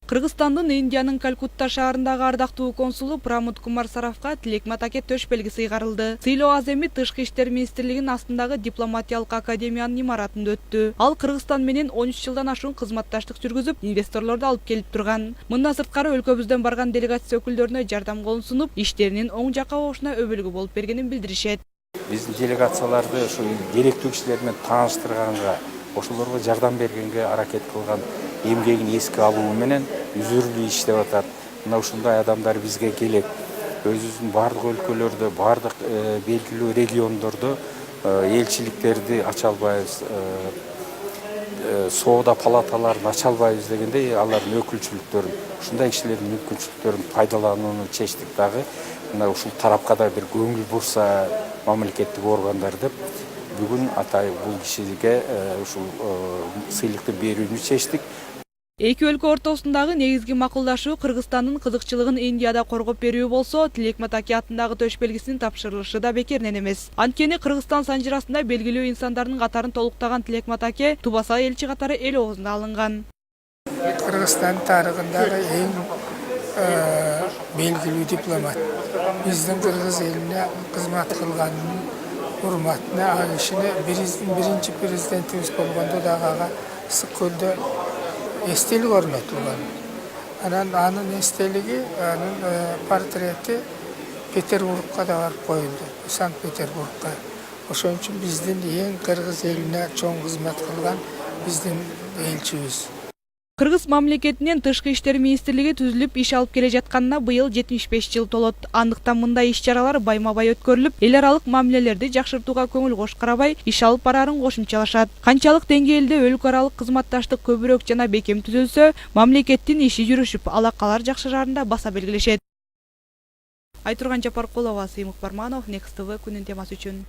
Кыргызстандын Индиянын Калькутта шаарындагы ардактуу консулу Прамут Кумар Саравга тилек матаке төш белги сыйгарылды. Сыйлоо аз эми Тышкы иштер министрлигинин астындагы дипломатиялык академиянын имаратында өттү. Ал Кыргызстан менен 13 жылдан ашуун кызматташтык жүргүзүп, инвесторлорду алып келип турган. Мындан сырткары өлкөбүздөн барган делегация өкүлдөрүнө жардам колун сунуп, иштеринин оң жакка болушуна өбөлгү болуп бергенин билдиришет. Биздин делегацияларды ушу керектүү кишилер менен тааныштырганга, ошолорго жардам бергенге аракет кылган эмгегин эске алуу менен үзүрлүү иштеп атат. Мына ушундай адамдар бизге келет. Өзүбүздүн бардык өлкөлөрдө, бардык белгилүү региондордо элчиликтерди ача албайбыз, соода палаталарын ача албайбыз дегендей алардын өкүлчүлүктөрүн, ушундай кишилердин мүмкүнчүлүктөрүн пайдаланууну чечтик дагы. Мына ушул тарапка да бир көңүл бурса мамлекеттик органдар деп бүгүн атай бул кишиге ушул сыйлыкты берүүнү чечтик. Эки өлкө ортосундагы негизги макулдашуу Кыргызстандын кызыкчылыгын Индияда коргоп берүү болсо, Тилек Матаке атындагы төш белгисинин тапшырылышы да бекеринен эмес. Анткени Кыргызстан санжырасында белгилүү инсандардын катарын толуктаган Тилек Матаке Тубаса элчи катары эл оозуна алынган. Кыргызстан тарыхындагы эң белгилүү дипломат. Биздин кыргыз элине кызмат кылганынын урматына ал кишини биринчи президентибиз болгондо дагы ага Ысык көлдө эстелик орнотулган. Анын эстелиги, анын портрети Петербургка да барып коюлду, Санкт-Петербургка. Ошон үчүн биздин эң кыргыз элине чоң кызмат кылган биздин элчибиз. Кыргыз мамлекетинен Тышкы иштер министрлиги түзүлүп иш алып келе жатканына быйыл 75 жыл толот. Андыктан мындай иш-чаралар байма-бай өткөрүлүп, эл аралык мамилелерди жакшыртууга көңүл кош карабай иш алып бараарын кошумчалашат. Канчалык деңгээлде өлкө аралык кызматташтык көбүрөөк жана бекем түзүлсө, мамлекеттин иши жүрүшүп, алакалар жакшырарын да баса белгилешет. Айтурган Жапаркулова, Сыймык Барманов, Next TV күнүн темасы үчүн.